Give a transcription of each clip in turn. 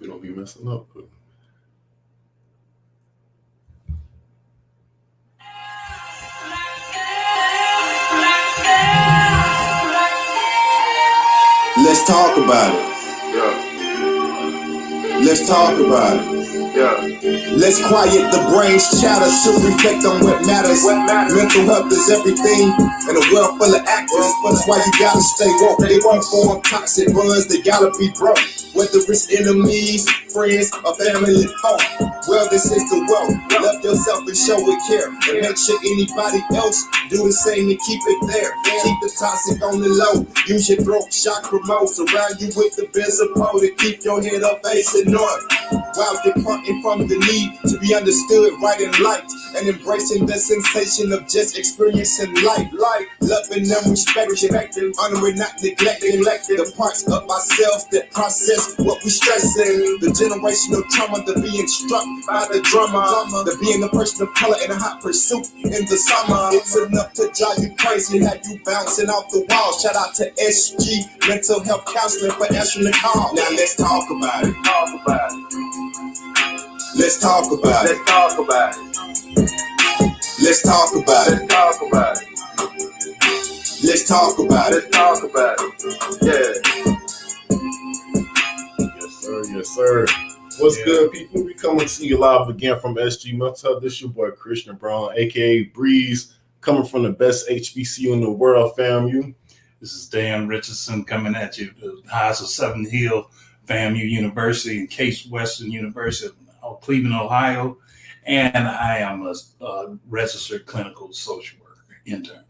We don't be messing up. But Let's talk about it. yeah, Let's talk about it. yeah. Let's quiet the brain's chatter to reflect on what matters. Mental health is everything in a world full of actors. That's why you gotta stay woke. They won't form toxic bonds, they gotta be broke. Whether it's enemies, friends, or family folk. Well, this is the world. Love yourself and show it care. And make sure anybody else do the same and keep it there. Keep the toxic on the low. Use your throat chakra mode. Surround you with the best support to keep your head up facing north. While departing from the need to be understood, right and liked, and embracing the sensation of just experiencing life. Loving and respecting, honoring, not neglecting the parts of ourselves that process what we stressing. The generational trauma, the being struck by the drama, the being a person of color in a hot pursuit in the summer. It's enough to drive you crazy, have you bouncing off the wall. Shout out to SG, mental health counseling, for answering the call. Now let's talk about it. Let's talk about it. Let's talk about it. Let's talk about it. Yeah. Yes, sir. What's good, people? We coming to you live again from SG Mental Health. This your boy Christian Brown, aka Breeze, coming from the best HBCU in the world, FAMU. This is Dan Richardson coming at you, the highs of Seven Hill FAMU University and Case Western University of Cleveland, Ohio. And I am a registered clinical social worker intern.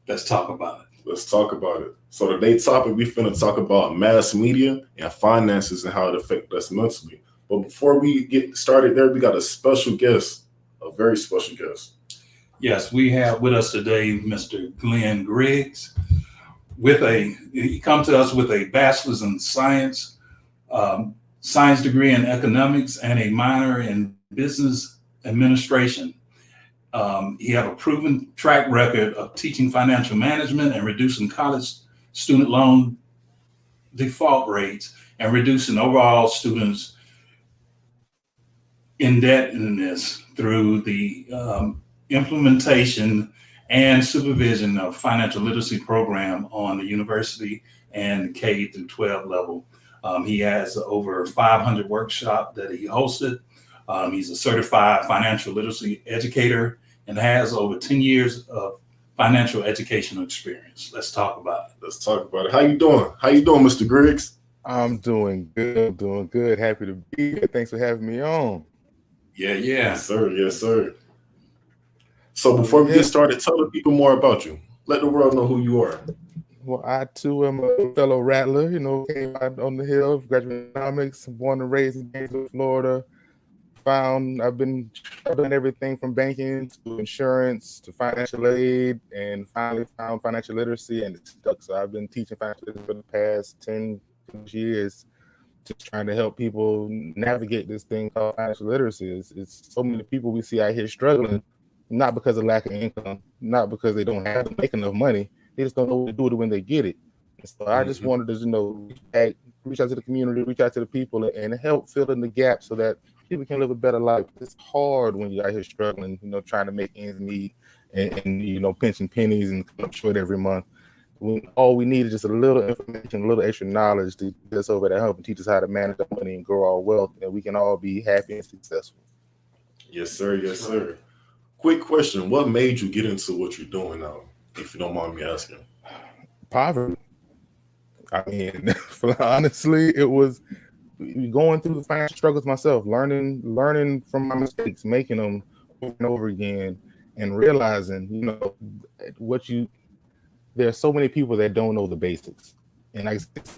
Let's talk about it. Let's talk about it. So today's topic, we finna talk about mass media and finances and how it affects us mentally. But before we get started there, we got a special guest, a very special guest. Yes, we have with us today Mr. Glenn Griggs. He comes to us with a bachelor's in science degree in economics, and a minor in business administration. He has a proven track record of teaching financial management and reducing college student loan default rates and reducing overall students' indebtedness through the implementation and supervision of financial literacy program on the university and K through 12 level. He has over 500 workshops that he hosted. He's a certified financial literacy educator and has over 10 years of financial educational experience. Let's talk about it. How you doing? Mr. Griggs? I'm doing good. Happy to be here. Thanks for having me on. Yeah. Yes, sir. So before we get started, tell the people more about you. Let the world know who you are. Well, I too am a fellow rattler. Came out on the hill, graduated economics, born and raised in Gainesville, Florida. I've done everything from banking to insurance to financial aid, and finally found financial literacy, and it's stuck. So I've been teaching financial literacy for the past 10 years, just trying to help people navigate this thing called financial literacy. It's so many people we see out here struggling, not because of lack of income, not because they don't make enough money. They just don't know what to do with it when they get it. And so I just wanted to, reach out to the community, reach out to the people, and help fill in the gap so that people can live a better life. It's hard when you're out here struggling, trying to make ends meet and pinching pennies and come up short every month. All we need is just a little information, a little extra knowledge to get us over to help and teach us how to manage our money and grow our wealth, and we can all be happy and successful. Yes, sir. Quick question. What made you get into what you're doing now, if you don't mind me asking? Poverty. I mean, honestly, it was going through the financial struggles myself, learning from my mistakes, making them over and over again, and realizing, there are so many people that don't know the basics. And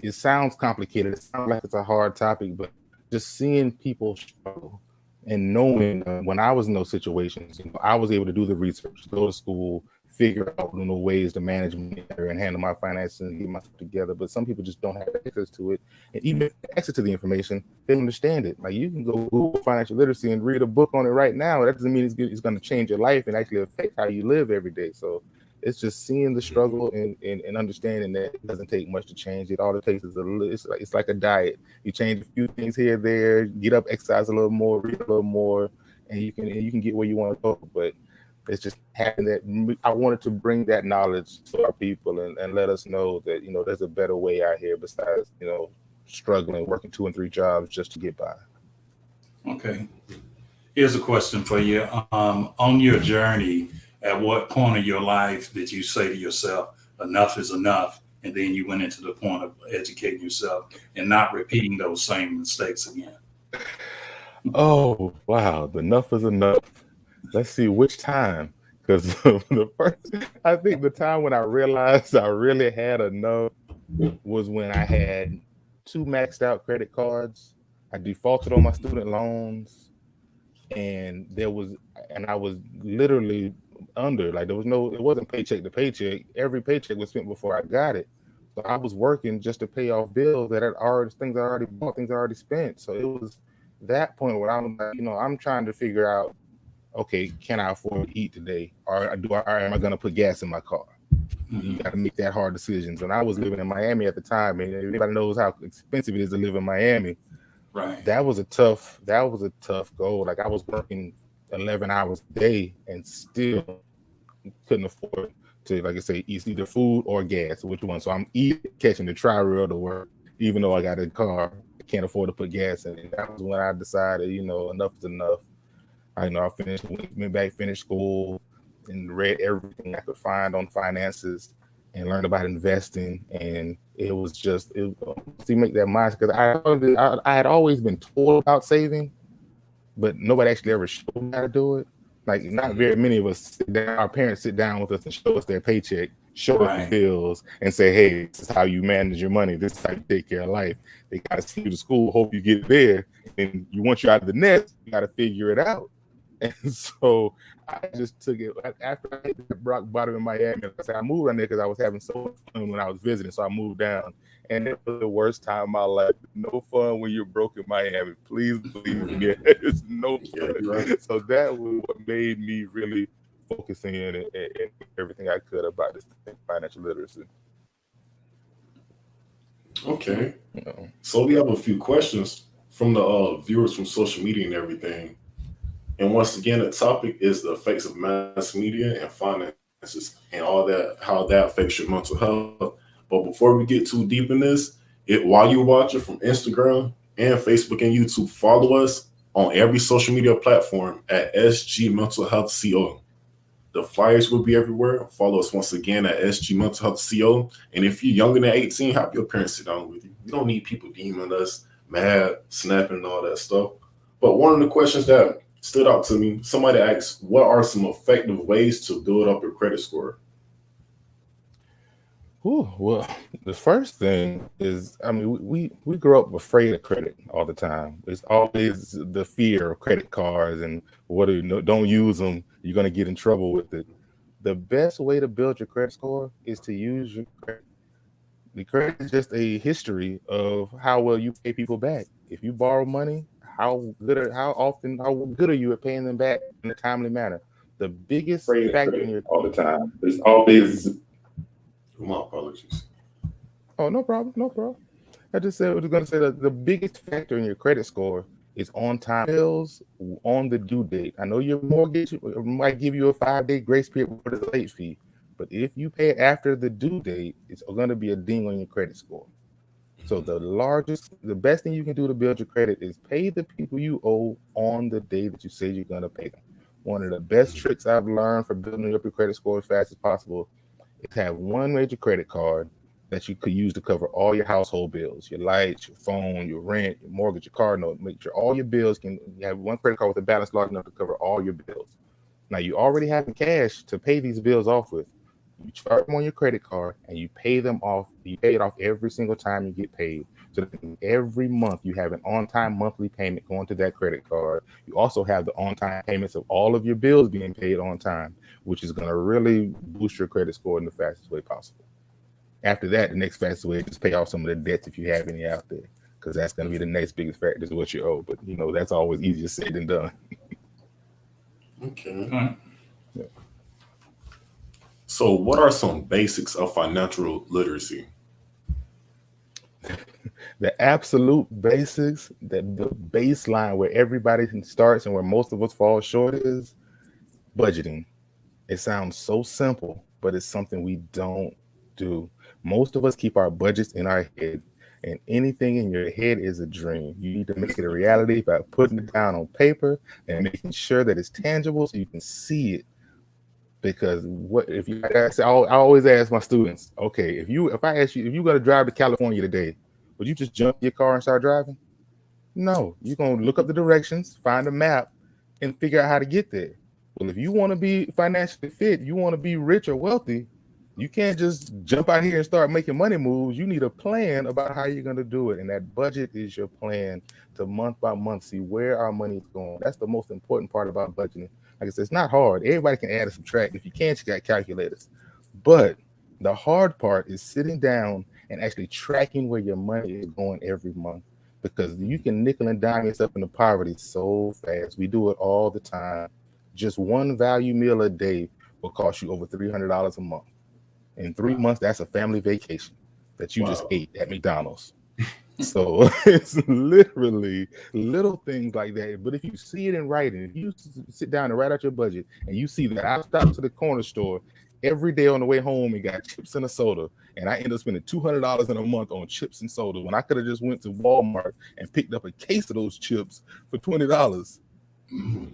it sounds complicated. It sounds like it's a hard topic, but just seeing people struggle and knowing when I was in those situations, I was able to do the research, go to school, figure out ways to manage money better and handle my finances and get myself together. But some people just don't have access to it. And even access to the information, they don't understand it. Like, you can go Google financial literacy and read a book on it right now. That doesn't mean it's going to change your life and actually affect how you live every day. So it's just seeing the struggle and understanding that it doesn't take much to change it. All it takes is it's like a diet. You change a few things here, there, get up, exercise a little more, read a little more, and you can get where you want to go. But it's just having that. I wanted to bring that knowledge to our people and let us know that there's a better way out here besides struggling, working 2 and 3 jobs just to get by. Okay. Here's a question for you. On your journey, at what point of your life did you say to yourself, enough is enough? And then you went into the point of educating yourself and not repeating those same mistakes again. Oh, wow. Enough is enough. Let's see which time. Because I think the time when I realized I really had enough was when I had 2 maxed out credit cards. I defaulted on my student loans, and I was literally under, like, it wasn't paycheck to paycheck. Every paycheck was spent before I got it. So I was working just to pay off bills things I already bought, things I already spent. So it was that point where I'm like, I'm trying to figure out, okay, can I afford to eat today? Or am I going to put gas in my car? You got to make that hard decisions. And I was living in Miami at the time, and everybody knows how expensive it is to live in Miami. Right. That was a tough goal. Like, I was working 11 hours a day and still couldn't afford to, like I say, eat either food or gas, which one. So I'm catching the tri-rail to work, even though I got a car, I can't afford to put gas in it. That was when I decided, enough is enough. I went back, finished school, and read everything I could find on finances and learned about investing. And it was just to make that mindset, because I had always been told about saving, but nobody actually ever showed me how to do it. Like, not very many of us our parents sit down with us and show us their paycheck, show us the bills, and say, hey, this is how you manage your money. This is how you take care of life. They got to send you to school, hope you get there. And once you're out of the nest, you got to figure it out. And so I just took it after I hit the rock bottom in Miami. I moved down there because I was having so much fun when I was visiting. So I moved down, and it was the worst time of my life. No fun when you're broke in Miami. Please believe me, it's no fun. Yeah, right. So that was what made me really focus in and everything I could about this financial literacy. Okay. So we have a few questions from the viewers from social media and everything. And once again, the topic is the effects of mass media and finances and all that, how that affects your mental health. But before we get too deep in this, while you're watching from Instagram and Facebook and YouTube, follow us on every social media platform at SG Mental Health CO. The flyers will be everywhere. Follow us once again at SG Mental Health CO. And if you're younger than 18, have your parents sit down with you. We don't need people deeming us mad, snapping, and all that stuff. But one of the questions that stood out to me, somebody asked, what are some effective ways to build up your credit score? Well, the first thing is, we grew up afraid of credit all the time. It's always the fear of credit cards and don't use them. You're going to get in trouble with it. The best way to build your credit score is to use your credit. The credit is just a history of how well you pay people back. If you borrow money, how good are you at paying them back in a timely manner? The biggest factor in your all the time. There's always. My apologies. Oh, no problem. I just said I was going to say that the biggest factor in your credit score is on-time bills on the due date. I know your mortgage might give you a 5-day grace period for the late fee, but if you pay it after the due date, it's going to be a ding on your credit score. So the best thing you can do to build your credit is pay the people you owe on the day that you say you're going to pay them. One of the best tricks I've learned for building up your credit score as fast as possible is have one major credit card that you could use to cover all your household bills, your lights, your phone, your rent, your mortgage, your car note. Make sure all your bills you have one credit card with a balance large enough to cover all your bills. Now, you already have the cash to pay these bills off with. You charge them on your credit card and you pay them off. You pay it off every single time you get paid. So that every month you have an on-time monthly payment going to that credit card. You also have the on-time payments of all of your bills being paid on time, which is going to really boost your credit score in the fastest way possible. After that, the next fastest way is just pay off some of the debts if you have any out there, because that's going to be the next biggest factor is what you owe. But that's always easier said than done. Okay. Yeah. So, what are some basics of financial literacy? The absolute basics, that the baseline where everybody starts and where most of us fall short is budgeting. It sounds so simple, but it's something we don't do. Most of us keep our budgets in our head, and anything in your head is a dream. You need to make it a reality by putting it down on paper and making sure that it's tangible so you can see it. Because what if you? I always ask my students, okay, if I ask you if you're going to drive to California today, would you just jump in your car and start driving? No, you're going to look up the directions, find a map, and figure out how to get there. Well, if you want to be financially fit, you want to be rich or wealthy, you can't just jump out here and start making money moves. You need a plan about how you're going to do it. And that budget is your plan to month by month see where our money is going. That's the most important part about budgeting. Like I said, it's not hard. Everybody can add and subtract. If you can't, you got calculators. But the hard part is sitting down and actually tracking where your money is going every month, because you can nickel and dime yourself into poverty so fast. We do it all the time. Just one value meal a day will cost you over $300 a month. In 3 months, that's a family vacation that you just ate at McDonald's. So it's literally little things like that. But if you see it in writing, if you sit down and write out your budget and you see that I stopped to the corner store every day on the way home and got chips and a soda, and I end up spending $200 in a month on chips and soda when I could have just went to Walmart and picked up a case of those chips for $20.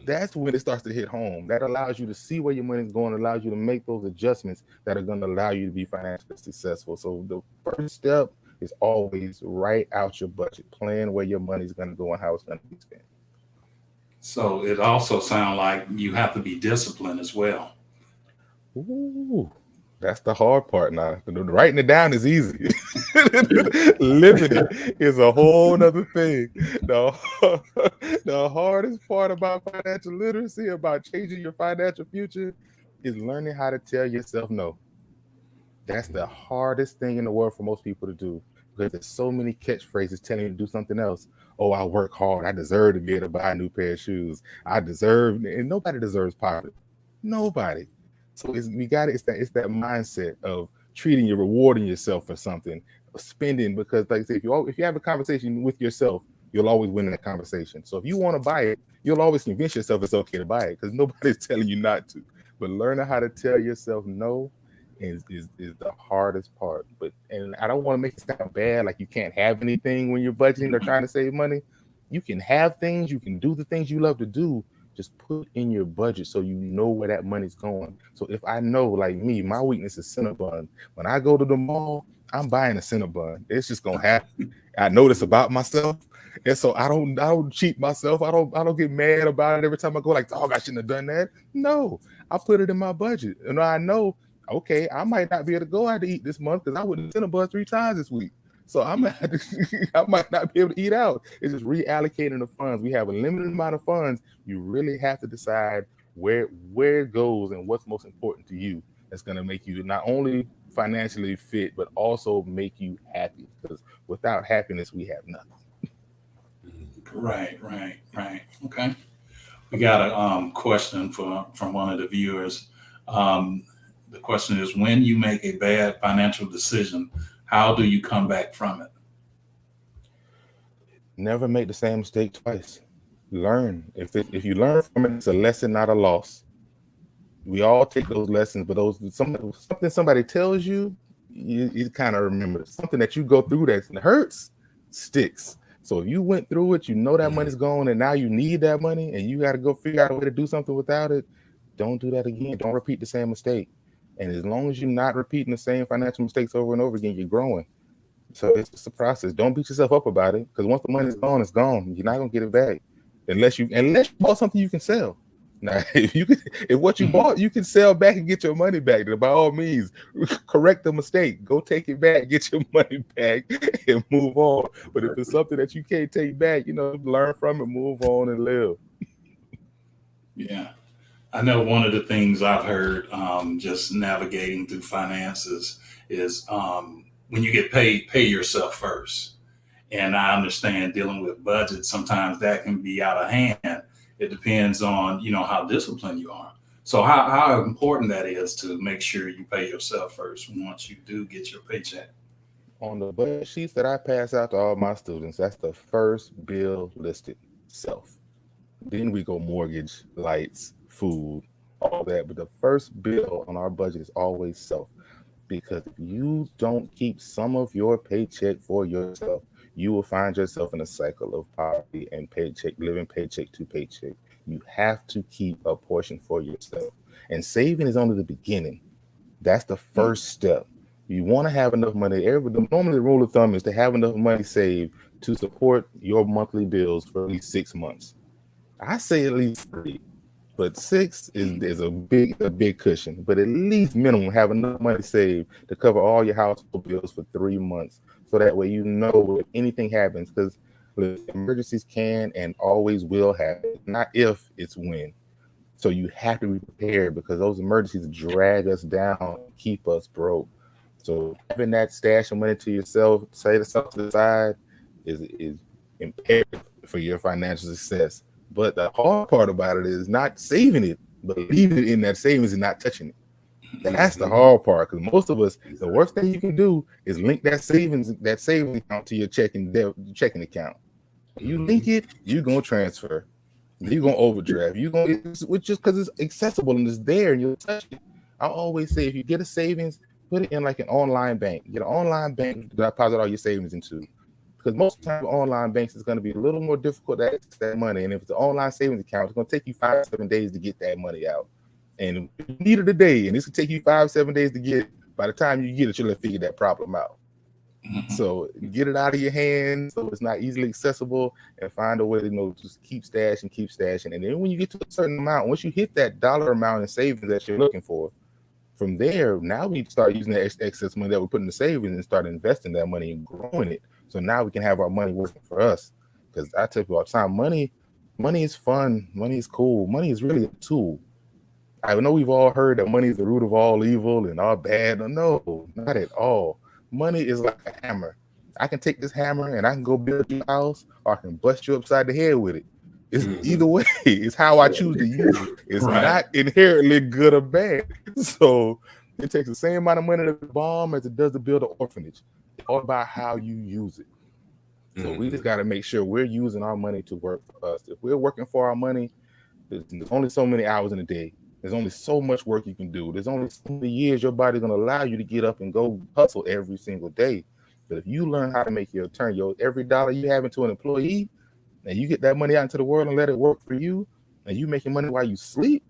That's when it starts to hit home. That allows you to see where your money is going, allows you to make those adjustments that are going to allow you to be financially successful. So the first step is always write out your budget, plan where your money is going to go and how it's going to be spent. So it also sounds like you have to be disciplined as well. Ooh, that's the hard part now. Writing it down is easy. Living it is a whole nother thing. The hardest part about financial literacy, about changing your financial future, is learning how to tell yourself no. That's the hardest thing in the world for most people to do, because there's so many catchphrases telling you to do something else. Oh, I work hard. I deserve to be able to buy a new pair of shoes. I deserve, and nobody deserves poverty. Nobody. So it's that mindset of treating you, rewarding yourself for something, spending, because like I say, if you have a conversation with yourself, you'll always win in that conversation. So if you want to buy it, you'll always convince yourself it's okay to buy it, because nobody's telling you not to. But learning how to tell yourself no is the hardest part. And I don't want to make it sound bad, like you can't have anything when you're budgeting or trying to save money. You can have things, you can do the things you love to do. Just put in your budget so you know where that money's going. So if I know, like me, my weakness is Cinnabon. When I go to the mall, I'm buying a Cinnabon. It's just gonna happen. I know this about myself, and so I don't cheat myself. I don't get mad about it every time I go. Like, oh, I shouldn't have done that. No, I put it in my budget, and I know, okay, I might not be able to go out to eat this month because I went to Cinnabon 3 times this week. So I might not be able to eat out. It's just reallocating the funds. We have a limited amount of funds. You really have to decide where it goes and what's most important to you. That's going to make you not only financially fit, but also make you happy. Because without happiness, we have nothing. Right. Okay. We got a question from one of the viewers. The question is, when you make a bad financial decision, how do you come back from it? Never make the same mistake twice. Learn. If you learn from it, it's a lesson, not a loss. We all take those lessons, but something somebody tells you, you kind of remember. Something that you go through that hurts sticks. So if you went through it, you know that money's gone, and now you need that money, and you got to go figure out a way to do something without it. Don't do that again. Don't repeat the same mistake. And as long as you're not repeating the same financial mistakes over and over again, you're growing. So it's just a process. Don't beat yourself up about it, because once the money's gone, it's gone. You're not gonna get it back unless you bought something you can sell. Now, if what you bought you can sell back and get your money back, then by all means, correct the mistake. Go take it back, get your money back, and move on. But if it's something that you can't take back, learn from it, move on, and live. Yeah. I know one of the things I've heard just navigating through finances is when you get paid, pay yourself first. And I understand dealing with budget, sometimes that can be out of hand. It depends on, how disciplined you are. So how important that is to make sure you pay yourself first once you do get your paycheck. On the budget sheets that I pass out to all my students, that's the first bill listed, self. Then we go mortgage, lights, food, all that. But the first bill on our budget is always self. Because if you don't keep some of your paycheck for yourself, you will find yourself in a cycle of poverty and paycheck, living paycheck to paycheck. You have to keep a portion for yourself. And saving is only the beginning. That's the first step. You want to have enough money. Normally, the rule of thumb is to have enough money saved to support your monthly bills for at least 6 months. I say at least 3, but 6 is a big cushion. But at least minimum have enough money saved to cover all your household bills for 3 months, so that way you know if anything happens, because emergencies can and always will happen. Not if, it's when. So you have to be prepared, because those emergencies drag us down and keep us broke. So having that stash of money to yourself, set yourself to the side, is imperative for your financial success. But the hard part about it is not saving it, but leaving it in that savings and not touching it. That's the hard part, because most of us, the worst thing you can do is link that savings account to your checking account. You link it, you're gonna transfer. You're gonna overdraft. Which just because it's accessible and it's there and you'll touch it. I always say, if you get a savings, put it in like an online bank. Get an online bank to deposit all your savings into. Because most of the time, online banks is going to be a little more difficult to access that money. And if it's an online savings account, it's going to take you 5-7 days to get that money out. And you need it a day, and it's going to take you 5-7 days to get it. By the time you get it, you'll have figured that problem out. So get it out of your hands so it's not easily accessible, and find a way to just keep stashing. And then when you get to a certain amount, once you hit that dollar amount in savings that you're looking for, from there, now we need to start using that excess money that we put in the savings and start investing that money and growing it. So now we can have our money working for us. Because I tell people all the time, money is fun, money is cool, money is really a tool. I know we've all heard that money is the root of all evil and all bad. No, not at all. Money is like a hammer. I can take this hammer and I can go build your house, or I can bust you upside the head with it. It's either way. It's how I choose to use it. It's not inherently good or bad. So it takes the same amount of money to bomb as it does to build an orphanage. It's all about how you use it. So we just got to make sure we're using our money to work for us. If we're working for our money, there's only so many hours in a day. There's only so much work you can do. There's only so many years your body's going to allow you to get up and go hustle every single day. But if you learn how to make your every dollar you have into an employee, and you get that money out into the world and let it work for you, and you making money while you sleep,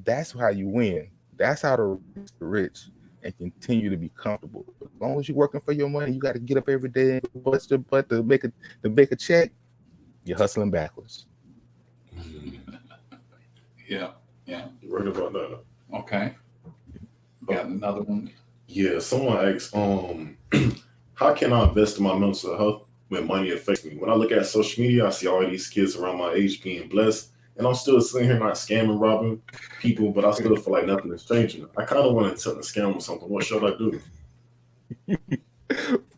that's how you win. That's how to reach the rich and continue to be comfortable. As long as you're working for your money, you got to get up every day and bust your butt to make a check. You're hustling backwards. Yeah. Right about that. Okay. Got another one. Yeah, someone asked, how can I invest in my mental health when money affects me? When I look at social media, I see all these kids around my age being blessed, and I'm still sitting here not scamming, robbing people, but I still feel like nothing is changing. I kind of want to tell the scam or something. What should I do?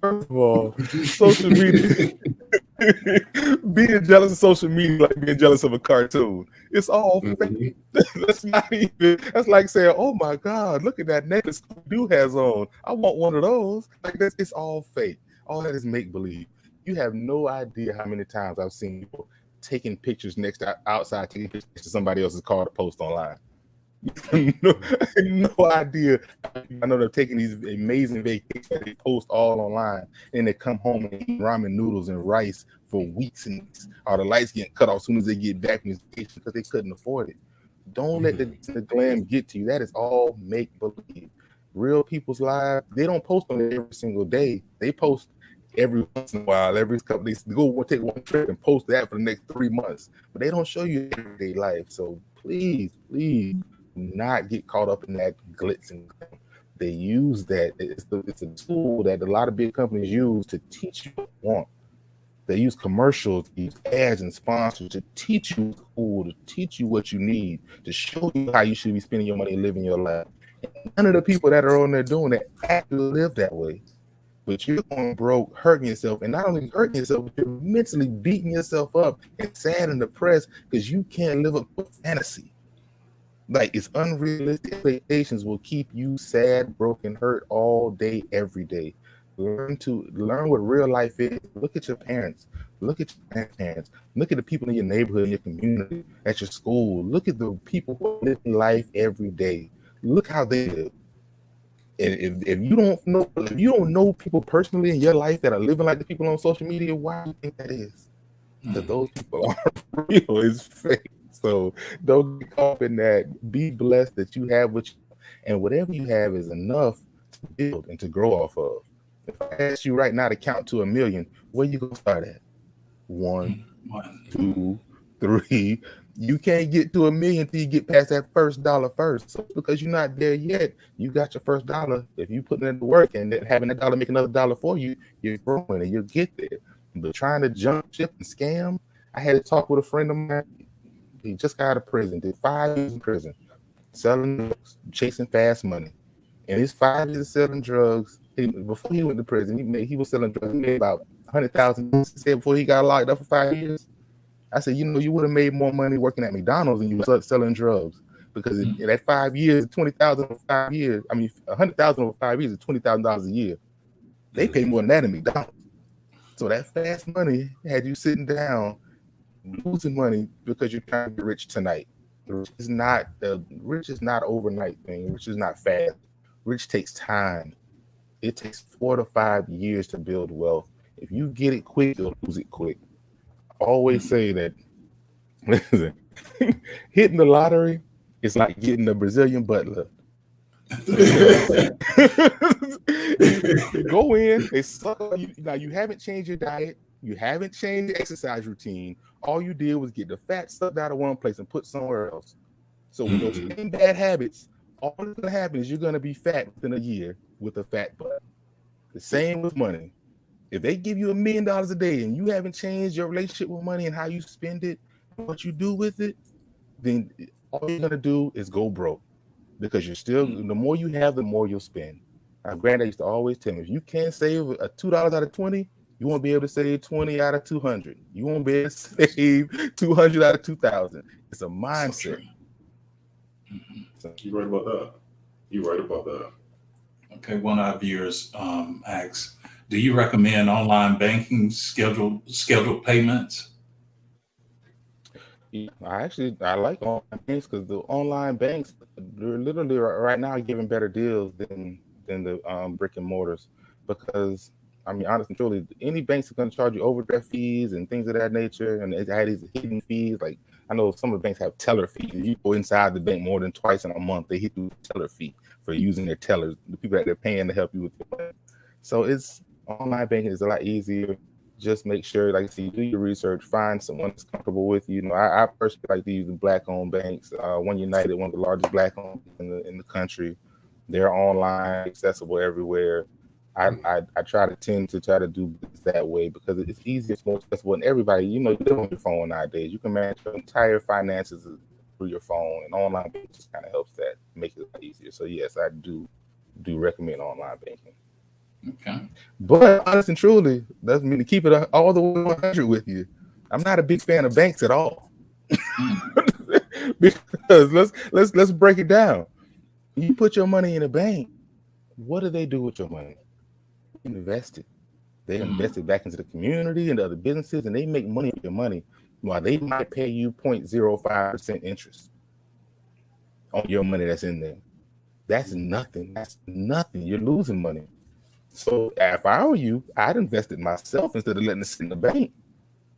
First of all, social media. Being jealous of social media like being jealous of a cartoon. It's all fake. That's like saying, oh my God, look at that necklace Scooby-Doo has on. I want one of those. Like this, it's all fake. All that is make-believe. You have no idea how many times I've seen people taking pictures outside, taking pictures to somebody else's car to post online. no idea. I know they're taking these amazing vacations that they post all online, and they come home and eat ramen noodles and rice for weeks and weeks. Or the lights getting cut off as soon as they get back from this vacation because they couldn't afford it. Don't let the glam get to you. That is all make believe. Real people's lives, they don't post on it every single day. They post every once in a while, every couple days. They go take one trip and post that for the next 3 months, but they don't show you everyday life. So please not get caught up in that glitz and glam. They use that. It's a tool that a lot of big companies use to teach you what you want. They use commercials, use ads and sponsors to teach you what's cool, to teach you what you need, to show you how you should be spending your money and living your life. And none of the people that are on there doing that actually live that way. But you're going broke, hurting yourself, and not only hurting yourself, but you're mentally beating yourself up and sad and depressed because you can't live up to fantasy. Like, it's unrealistic expectations will keep you sad, broken, hurt all day, every day. Learn what real life is. Look at your parents. Look at your grandparents. Look at the people in your neighborhood, in your community, at your school. Look at the people who are living life every day. Look how they live. And if you don't know people personally in your life that are living like the people on social media, why do you think that is? Because those people aren't real. It's fake. So don't get caught up in that. Be blessed that you have what you have, and whatever you have is enough to build and to grow off of. If I ask you right now to count to 1,000,000, where you gonna start at? 1, 2, 3. You can't get to 1,000,000 until you get past that first dollar first. So because you're not there yet, you got your first dollar. If you put in the work and then having that dollar make another dollar for you, you're growing and you'll get there. But trying to jump ship and scam, I had a talk with a friend of mine. He just got out of prison, did 5 years in prison, selling drugs, chasing fast money. In his 5 years of selling drugs, before he went to prison, he was selling drugs. He made about 100,000. He said before he got locked up for 5 years. I said, you would have made more money working at McDonald's than you were selling drugs, because in that 5 years, 20,000 over 5 years. I mean, 100,000 over 5 years is $20,000 a year. They pay more than that in McDonald's. So that fast money had you sitting down, losing money because you're trying to get rich tonight. Rich is not overnight thing. Rich is not fast. Rich takes time. It takes 4 to 5 years to build wealth. If you get it quick, you'll lose it quick. I always say that, listen, hitting the lottery is like getting a Brazilian butt lift. You go in, they suck on you. Now, you haven't changed your diet, you haven't changed your exercise routine. All you did was get the fat sucked out of one place and put somewhere else. So with those same bad habits, all that's going to happen is you're going to be fat within a year with a fat butt. The same with money. If they give you $1 million a day and you haven't changed your relationship with money and how you spend it, what you do with it, then all you're going to do is go broke. Because the more you have, the more you'll spend. My granddad used to always tell me, if you can't save a $2 out of 20, you won't be able to save 20 out of 200. You won't be able to save 200 out of 2,000. It's a mindset. So you're right about that. Okay, one of our viewers asks, do you recommend online banking scheduled payments? Yeah, I like online banks, because the online banks, they're literally right now giving better deals than the brick and mortars. Because, I mean, honestly, truly, any banks are going to charge you overdraft fees and things of that nature, and they had these hidden fees. Like, I know some of the banks have teller fees. If you go inside the bank more than twice in a month, they hit you with a teller fee for using their tellers, the people that they're paying to help you with your money. So online banking is a lot easier. Just make sure, like I see, do your research, find someone that's comfortable with you. I personally like to use the black-owned banks. One United, one of the largest black-owned in the country. They're online, accessible everywhere. I try to do business that way because it's easier, it's more accessible, and everybody, you live on your phone nowadays. You can manage your entire finances through your phone, and online banking just kind of helps that, make it a lot easier. So yes, I do recommend online banking. Okay. But honest and truly, doesn't mean to keep it all the way 100 with you. I'm not a big fan of banks at all. Because let's break it down. You put your money in a bank, what do they do with your money? Invest it. They invest it back into the community and other businesses, and they make money with your money. While they might pay you 0.05% interest on your money that's in there. That's nothing. You're losing money. So if I were you, I'd invest it myself instead of letting it sit in the bank.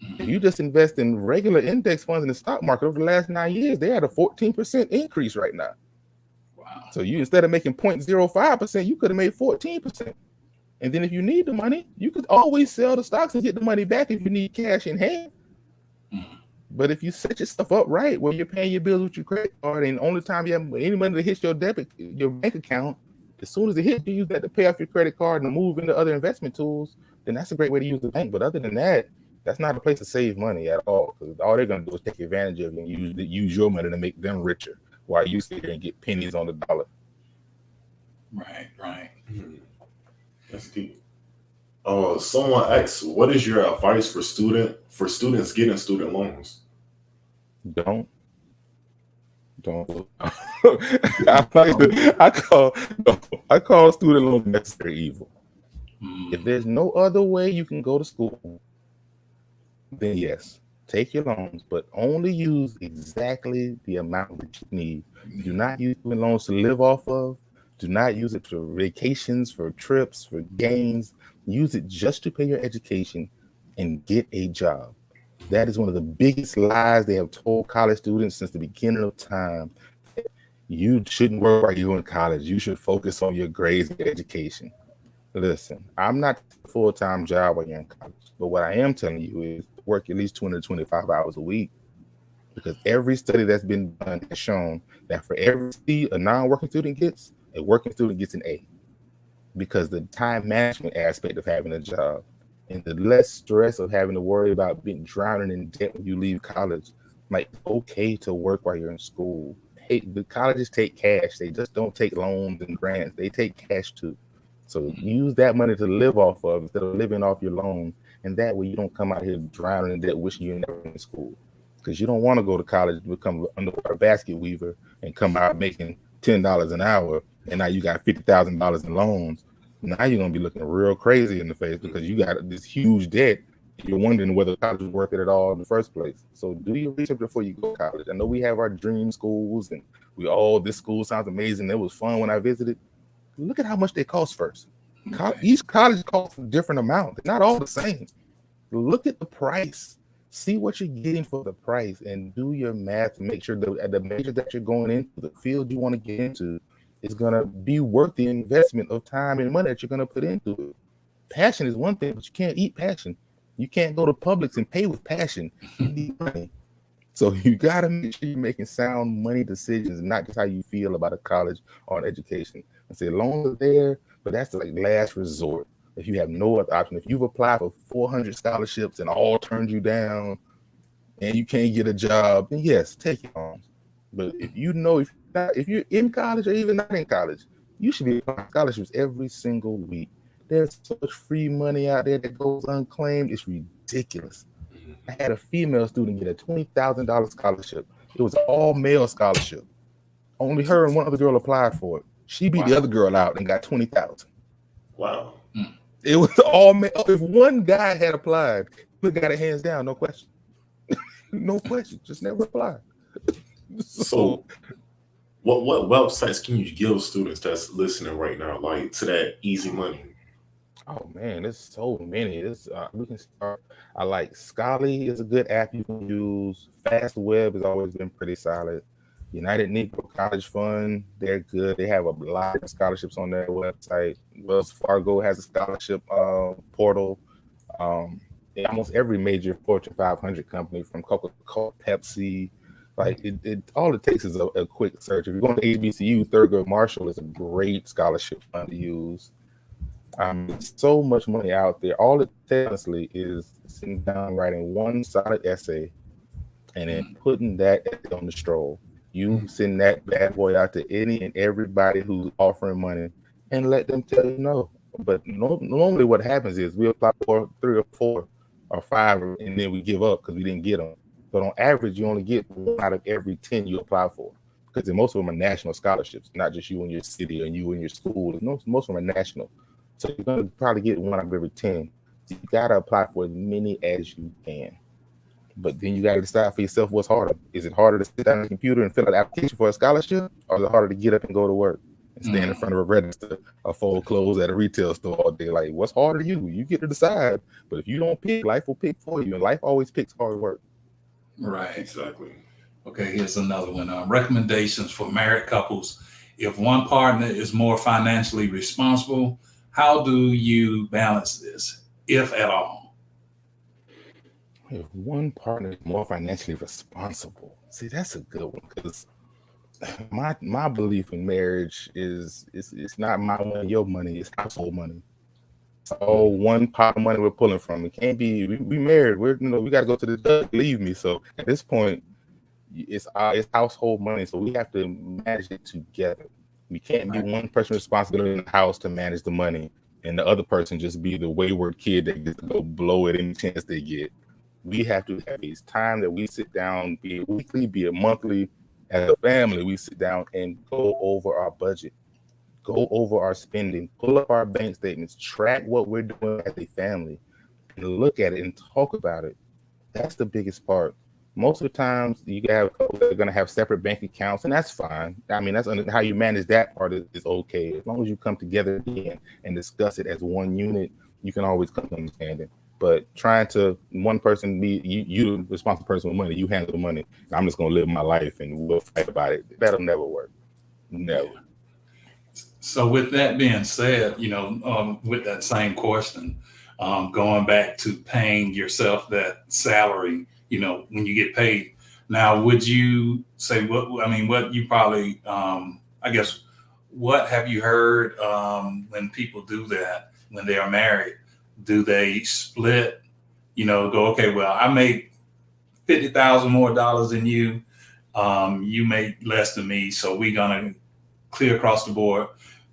If you just invest in regular index funds in the stock market over the last 9 years, they had a 14% increase right now. Wow. So you, instead of making 0.05%, you could have made 14%. And then if you need the money, you could always sell the stocks and get the money back if you need cash in hand. But if you set yourself up right, where you're paying your bills with your credit card, and the only time you have any money that hits your bank account, as soon as it hits, you use that to pay off your credit card and move into other investment tools, then that's a great way to use the bank. But other than that, that's not a place to save money at all, because all they're going to do is take advantage of you and use your money to make them richer while you sit here and get pennies on the dollar. Right. That's deep. Someone asks, what is your advice for students getting student loans? Don't Don't. I call student loans necessary evil. If there's no other way you can go to school, then yes, take your loans, but only use exactly the amount that you need. Do not use student loans to live off of. Do not use it for vacations, for trips, for games. Use it just to pay your education and get a job. That is one of the biggest lies they have told college students since the beginning of time. You shouldn't work while you're in college. You should focus on your grades and education. Listen, I'm not a full-time job while you're in college, but what I am telling you is work at least 20 to 25 hours a week, because every study that's been done has shown that for every C a non-working student gets, a working student gets an A, because the time management aspect of having a job and the less stress of having to worry about being drowning in debt when you leave college. Like, okay to work while you're in school. Hey, the colleges take cash. They just don't take loans and grants. They take cash too. So use that money to live off of instead of living off your loan. And that way you don't come out here drowning in debt wishing you never in school. Because you don't want to go to college and become an underwater basket weaver and come out making $10 an hour. And now you got $50,000 in loans. Now you're going to be looking real crazy in the face because you got this huge debt. You're wondering whether college is worth it at all in the first place. So do your research before you go to college. I know we have our dream schools and this school sounds amazing. It was fun when I visited. Look at how much they cost first. Each college costs a different amount. They're not all the same. Look at the price. See what you're getting for the price and do your math to make sure that the major that you're going into, the field you want to get into, is going to be worth the investment of time and money that you're going to put into it. Passion is one thing, but you can't eat passion. You can't go to Publix and pay with passion. You need money. So you got to make sure you're making sound money decisions, not just how you feel about a college or an education. I say loans are there, but that's like last resort. If you have no other option, if you've applied for 400 scholarships and all turned you down and you can't get a job, then yes, take your loans. But if you're in college or even not in college, you should be applying scholarships every single week. There's so much free money out there that goes unclaimed. It's ridiculous. I had a female student get a $20,000 scholarship. It was an all-male scholarship. Only her and one other girl applied for it. She beat the other girl out and got $20,000. Wow. It was all male. If one guy had applied, he would have got it hands down, no question. No question. Just never applied. So what websites can you give students that's listening right now, like to that easy money? Oh man, there's so many. We can start. I like Scholly is a good app you can use. Fast Web has always been pretty solid. United Negro College Fund, they're good. They have a lot of scholarships on their website. Wells Fargo has a scholarship portal. Almost every major Fortune 500 company, from Coca-Cola, Pepsi, like all it takes is a quick search. If you're going to HBCU, Thurgood Marshall is a great scholarship fund to use. So much money out there. All it takes, honestly, is sitting down, writing one solid essay, and then putting that on the stroll. You send that bad boy out to any and everybody who's offering money and let them tell you no. But normally what happens is we apply for 3 or 4 or 5 and then we give up because we didn't get them. But on average, you only get 1 out of every 10 you apply for, because most of them are national scholarships, not just you in your city or you in your school. Most of them are national. So you're going to probably get 1 out of every 10. So you got to apply for as many as you can. But then you got to decide for yourself what's harder. Is it harder to sit down on the computer and fill out an application for a scholarship, or is it harder to get up and go to work and stand in front of a register or fold clothes at a retail store all day? Like, what's harder to you? You get to decide. But if you don't pick, life will pick for you, and life always picks hard work. Right. Exactly. Okay, here's another one. Recommendations for married couples. If one partner is more financially responsible, how do you balance this, if at all? If one partner is more financially responsible, see, that's a good one, because my belief in marriage is it's not my money, your money, it's household money. It's all one pot of money we're pulling from. It can't be we married. We got to go to the judge. Believe me. So at this point, it's household money, so we have to manage it together. We can't be one person responsible in the house to manage the money, and the other person just be the wayward kid that gets to go blow it any chance they get. We have to have these time that we sit down, be it weekly, be it monthly, As a family, we sit down and go over our budget, go over our spending, pull up our bank statements, track what we're doing as a family, and look at it and talk about it. That's the biggest part. Most of the times, you have they're going to have separate bank accounts, and that's fine. I mean, that's how you manage that part is okay. As long as you come together again and discuss it as one unit, you can always come to understanding. But trying to one person be you the responsible person with money, you handle the money, and I'm just going to live my life and we'll fight about it. That'll never work. Never. So with that being said, with that same question, going back to paying yourself that salary, when you get paid. Now, would you say what you probably, I guess, what have you heard when people do that when they are married? Do they split, go, okay, well, I make $50,000 more than you. You make less than me. So we're going to clear across the board.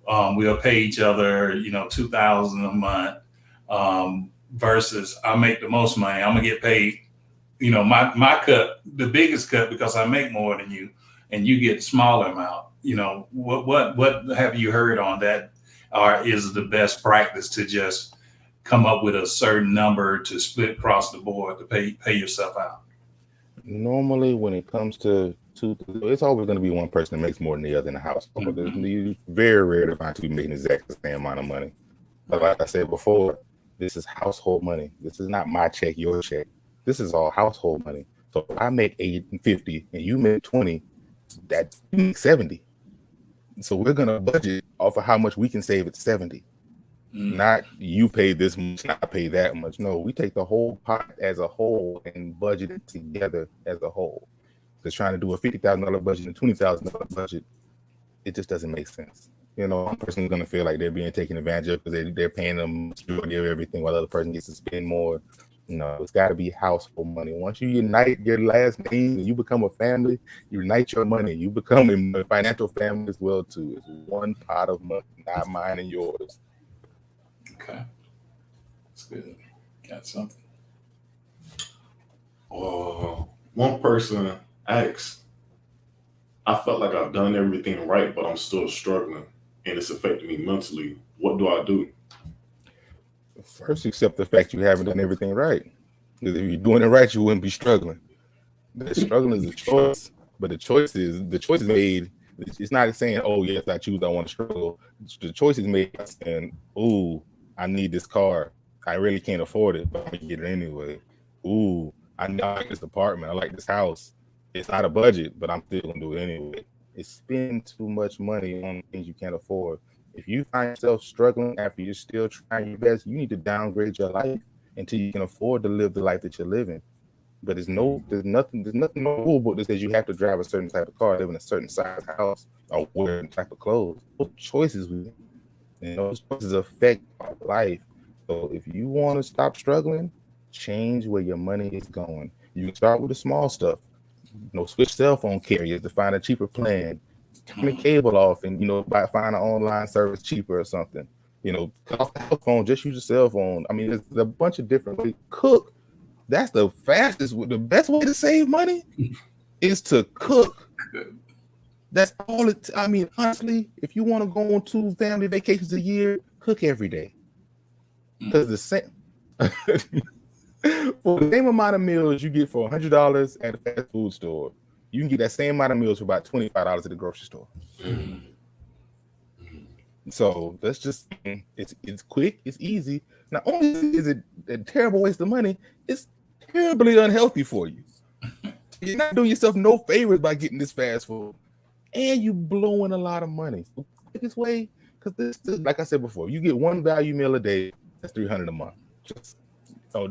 We'll pay each other, $2,000 a month versus I make the most money. I'm gonna get paid, my cut, the biggest cut because I make more than you, and you get smaller amount. What have you heard on that? Or is the best practice to just come up with a certain number to split across the board to pay yourself out? Normally, when it comes to it's always going to be one person that makes more than the other in the house. Mm-hmm. It's very rare to find two making exactly the same amount of money. But like I said before, this is household money. This is not my check, your check. This is all household money. So if I make 50 and you make 20, that you make 70. So we're going to budget off of how much we can save at 70. Not you pay this much, I pay that much. No, we take the whole pot as a whole and budget it together as a whole. Because trying to do a $50,000 budget and $20,000 budget, it just doesn't make sense. One person's going to feel like they're being taken advantage of because they're paying them majority of everything while the other person gets to spend more. It's got to be household money. Once you unite your last name and you become a family, you unite your money. You become a financial family as well, too. It's one pot of money, not mine and yours. Okay. That's good. Got something. One person asked, I felt like I've done everything right, but I'm still struggling and it's affecting me mentally. What do I do? First, accept the fact you haven't done everything right. Because if you're doing it right, you wouldn't be struggling. The struggling is a choice, but the choice is made. It's not saying, oh, yes, I choose, I want to struggle. The choice is made by saying, ooh, I need this car. I really can't afford it, but I'm gonna get it anyway. Ooh, I like this apartment. I like this house. It's not a budget, but I'm still gonna do it anyway. It's spend too much money on things you can't afford. If you find yourself struggling after you're still trying your best, you need to downgrade your life until you can afford to live the life that you're living. But there's nothing no rule book that says you have to drive a certain type of car, live in a certain size house, or wear a certain type of clothes. Those choices those choices affect our life. So if you want to stop struggling, change where your money is going. You can start with the small stuff. Switch cell phone carriers to find a cheaper plan. Turn the cable off and find an online service cheaper or something. Cut off the cell phone, just use your cell phone. I mean, there's a bunch of different ways. Cook. That's the best way to save money is to cook. That's all it. I mean, honestly, if you want to go on 2 family vacations a year, cook every day. Because the same for the same amount of meals you get for $100 at a fast food store, you can get that same amount of meals for about $25 at the grocery store. So that's just it's quick, it's easy. Not only is it a terrible waste of money, it's terribly unhealthy for you. You're not doing yourself no favors by getting this fast food, and you blowing a lot of money. So the quickest way, because this, like I said before, you get one value meal a day, that's $300 a month.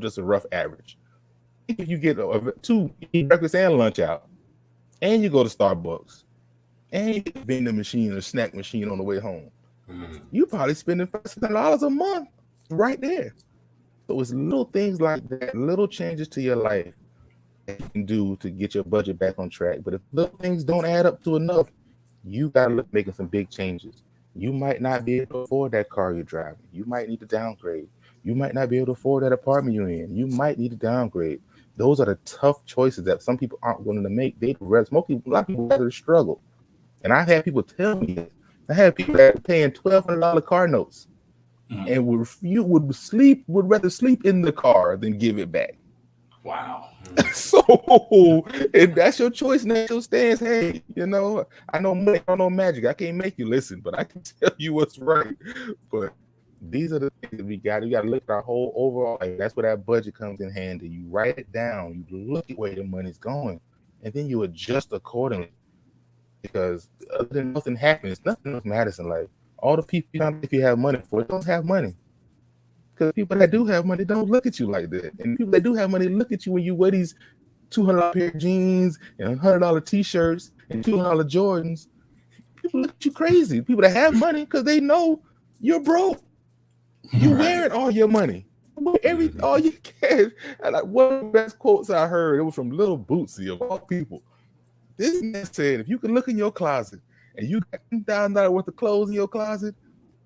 Just a rough average. If you get 2 breakfast and lunch out, and you go to Starbucks, and you get a vending machine or snack machine on the way home, you probably spending $500 a month right there. So it's little things like that, little changes to your life that you can do to get your budget back on track. But if little things don't add up to enough, you got to look making some big changes. You might not be able to afford that car you're driving. You might need to downgrade. You might not be able to afford that apartment you're in. You might need to downgrade. Those are the tough choices that some people aren't willing to make. A lot of people rather struggle. And I've had people tell me this. I had people that are paying $1,200 car notes and would rather sleep in the car than give it back. Wow. So, and that's your choice, and that's your stance. Hey, I know money, I don't know magic. I can't make you listen, but I can tell you what's right. But these are the things that we got to look at our whole overall. Like, that's where that budget comes in handy. You write it down, you look at where the money's going, and then you adjust accordingly. Because other than nothing happens, nothing else matters in life. All the people if you have money for don't have money. Because people that do have money don't look at you like that. And people that do have money look at you when you wear these $200 pair of jeans and $100 t-shirts and $200 Jordans. People look at you crazy. People that have money because they know you're broke. You wearing all your money. All you can. And like one of the best quotes I heard, it was from Little Bootsy of all people. This man said, if you can look in your closet and you got $10,000 worth of clothes in your closet,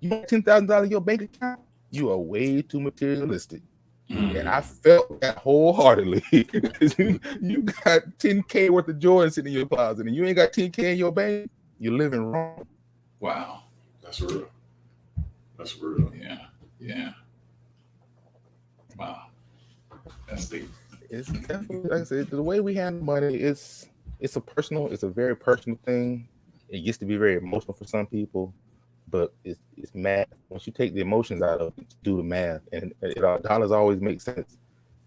you got $10,000 in your bank account, you are way too materialistic. And I felt that wholeheartedly. You got $10K worth of Jordans sitting in your closet and you ain't got $10K in your bank, you're living wrong. Wow. That's real. That's real. Yeah. Wow. That's deep. It's definitely, like I said, the way we handle money it's a very personal thing. It gets to be very emotional for some people, but it's math. Once you take the emotions out of it, do the math, and dollars always make sense.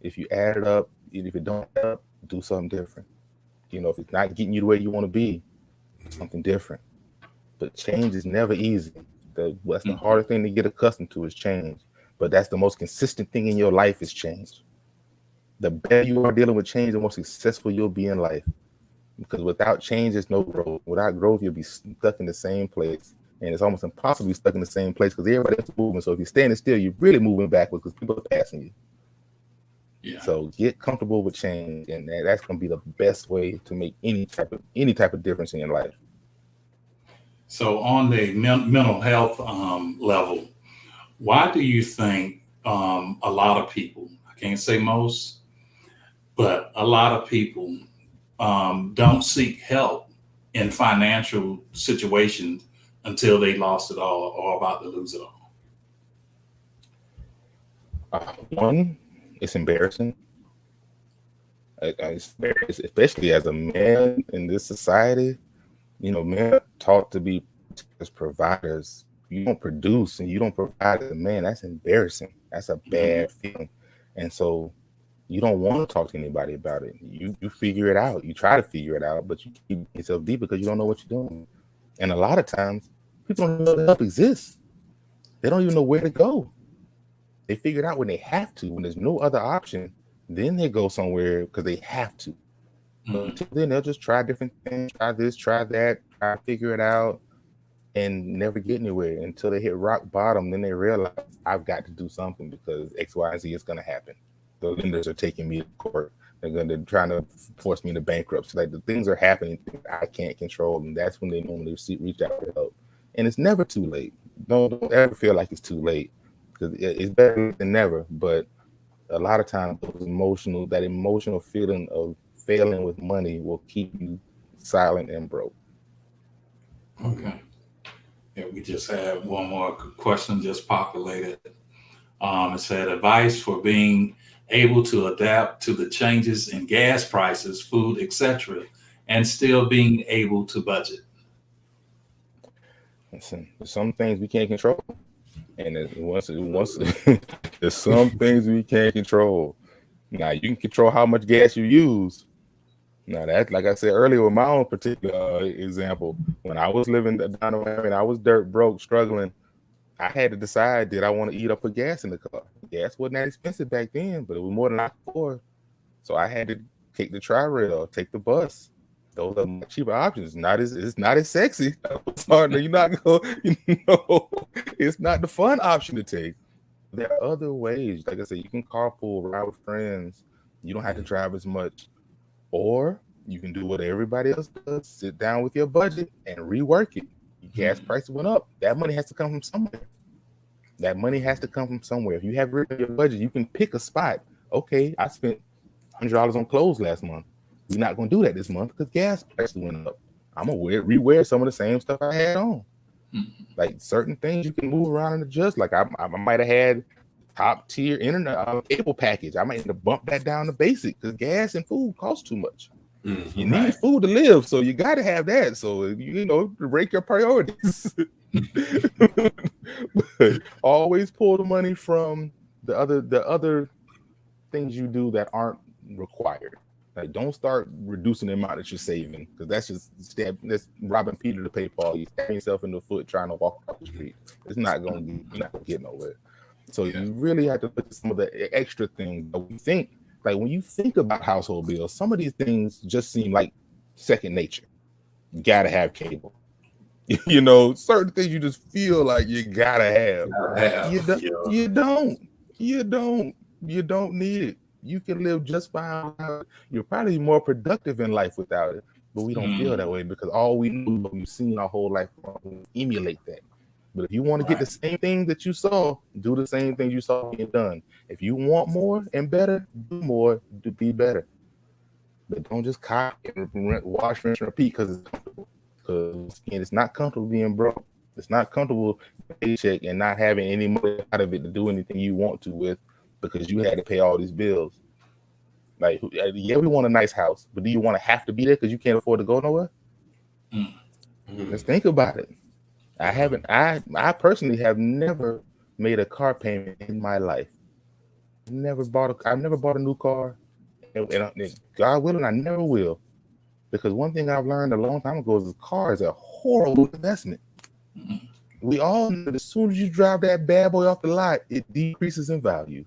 If you add it up, if it don't add up, do something different. If it's not getting you to where you want to be, something different. But change is never easy. That's the hardest thing to get accustomed to is change. But that's the most consistent thing in your life is change. The better you are dealing with change, the more successful you'll be in life. Because without change, there's no growth. Without growth, you'll be stuck in the same place. And it's almost impossible to be stuck in the same place because everybody else is moving. So if you're standing still, you're really moving backwards because people are passing you. Yeah. So get comfortable with change, and that's going to be the best way to make any type of difference in your life. So on the mental health level, why do you think a lot of people, I can't say most, but a lot of people don't seek help in financial situations until they lost it all or about to lose it all? One, it's embarrassing. Especially as a man in this society, men are taught to be as providers. You don't produce and you don't provide as a man. That's embarrassing. That's a bad feeling. And so you don't want to talk to anybody about it. You figure it out. You try to figure it out, but you keep yourself deep because you don't know what you're doing. And a lot of times, people don't know that help exists. They don't even know where to go. They figure it out when they have to. When there's no other option, then they go somewhere because they have to. But until then, they'll just try different things, try this, try that, try to figure it out, and never get anywhere until they hit rock bottom. Then they realize, I've got to do something because X, Y, and Z is going to happen. The lenders are taking me to court. They're trying to force me into bankruptcy. Like, the things are happening I can't control, and that's when they normally reach out for help. And it's never too late. Don't ever feel like it's too late, because it's better than never. But a lot of times, that emotional feeling of failing with money will keep you silent and broke. Okay. Yeah, we just had one more question just populated. It said, advice for being able to adapt to the changes in gas prices, food, etc., and still being able to budget. Listen, there's some things we can't control, and once there's some things we can't control. Now, you can control how much gas you use. Now, that, like I said earlier, with my own particular example, when I was living down in Miami, I was dirt broke, struggling. I had to decide, did I want to eat or put gas in the car? Gas wasn't that expensive back then, but it was more than I could afford. So I had to take the tri-rail, take the bus. Those are much cheaper options. It's not as sexy. You're not going, it's not the fun option to take. There are other ways. Like I said, you can carpool, ride with friends. You don't have to drive as much. Or you can do what everybody else does, sit down with your budget and rework it. Gas prices went up. That money has to come from somewhere. If you have written your budget, you can pick a spot. Okay, I spent $100 on clothes last month. We're not going to do that this month because gas prices went up. I'm going to rewear some of the same stuff I had on. Like certain things you can move around and adjust. Like I might have had top tier internet cable package. I might have to bump that down to basic because gas and food cost too much. You need food to live, so you got to have that. So you know, rank your priorities. But always pull the money from the other things you do that aren't required. Like, don't start reducing the amount that you're saving because that's robbing Peter to pay Paul. You stab yourself in the foot trying to walk across the street. It's not going to you're not going to get nowhere. So you really have to look at some of the extra things that we think. Like when you think about household bills, some of these things just seem like second nature. You gotta have cable. You know, certain things you just feel like you gotta have. You don't need it. You can live just fine without it. You're probably more productive in life without it, but we don't feel that way because all we know, we've seen our whole life, emulate that. But if you want to get the same thing that you saw, do the same thing you saw being done. If you want more and better, do more to be better. But don't just copy and wash, rinse, and repeat because it's comfortable. Because it's not comfortable being broke. It's not comfortable paycheck and not having any money out of it to do anything you want to with because you had to pay all these bills. Like, yeah, we want a nice house, but do you want to have to be there because you can't afford to go nowhere? Let's think about it. I personally have never made a car payment in my life. I've never bought a new car, and God willing, I never will. Because one thing I've learned a long time ago is a car is a horrible investment. We all know that as soon as you drive that bad boy off the lot, it decreases in value.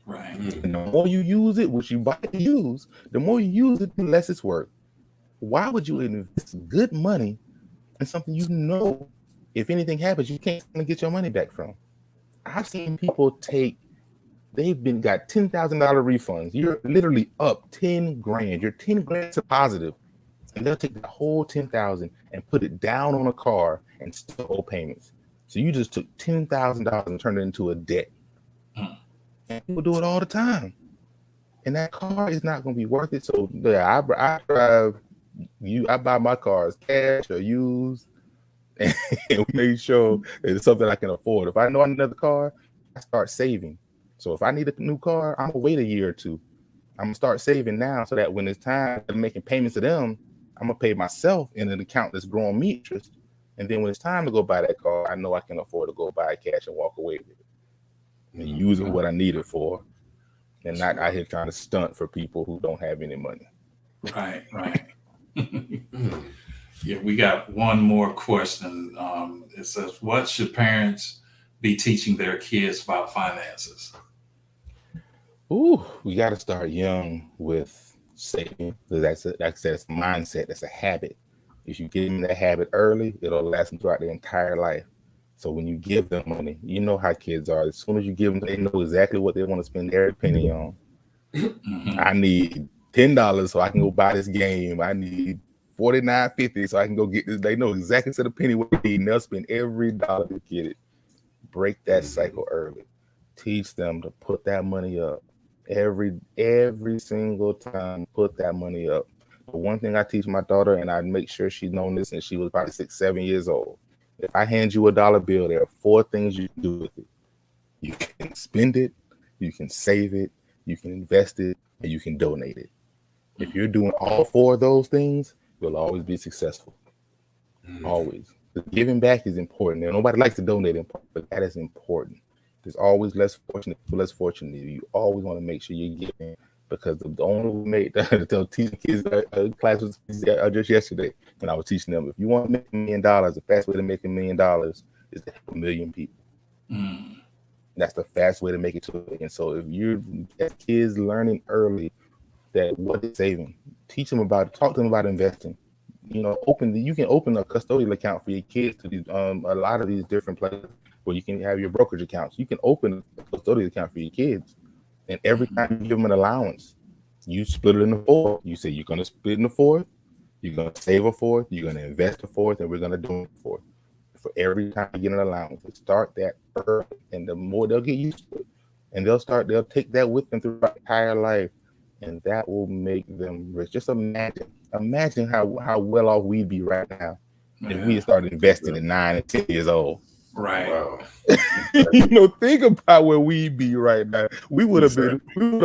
Right. And the more you use it, which you buy to use, the more you use it, the less it's worth. Why would you invest good money in something you know, if anything happens, you can't get your money back from? I've seen people got $10,000 refunds. You're literally up 10 grand. You're 10 grand to positive. And they'll take the whole 10,000 and put it down on a car and still owe payments. So you just took $10,000 and turned it into a debt. And people do it all the time. And that car is not going to be worth it. So yeah, I buy my cars cash or used, and we make sure that it's something I can afford. If I know I need another car, I start saving. So if I need a new car, I'm gonna wait a year or two. I'm gonna start saving now so that when it's time to making payments to them, I'm gonna pay myself in an account that's growing me interest. And then when it's time to go buy that car, I know I can afford to go buy it cash and walk away with it and using what I need it for, and not out here trying to stunt for people who don't have any money. Right. Yeah, we got one more question. It says, what should parents be teaching their kids about finances? We got to start young with saving. That's a mindset. That's a habit. If you give them that habit early, it'll last them throughout their entire life. So when you give them money, you know how kids are. As soon as you give them, they know exactly what they want to spend every penny on. I need $10 so I can go buy this game. I need $49.50 so I can go get this. They know exactly to the penny what they need, and they'll spend every dollar to get it. Break that cycle early. Teach them to put that money up every single time. Put that money up. The one thing I teach my daughter, and I make sure she's known this since she was probably 6-7 years old. If I hand you a dollar bill, there are 4 things you can do with it. You can spend it, you can save it, you can invest it, and you can donate it. If you're doing all 4 of those things, you'll always be successful. Always. The giving back is important. And nobody likes to donate, but that is important. There's always less fortunate people, less fortunate. You always want to make sure you're giving, because the only way to tell teaching kids classes just yesterday when I was teaching them, if you want to make $1 million, the fast way to make $1 million is to help 1 million people. That's the fast way to make it to it. And so if you're kids learning early that what is saving, teach them about it, talk to them about investing. You know, you can open a custodial account for your kids to these a lot of these different places where you can have your brokerage accounts. You can open a custodial account for your kids, and every time you give them an allowance, you split it into 4. You say you're going to split in the 4th, you're going to save a 4th, you're going to invest a 4th, and we're going to do it for every time you get an allowance. Start that early, and the more they'll get used to it, and they'll take that with them throughout their entire life. and that will make them rich. Just imagine how well off we'd be right now if we had started investing at 9 and 10 years old. Right. Wow. Think about where we'd be right now. We would have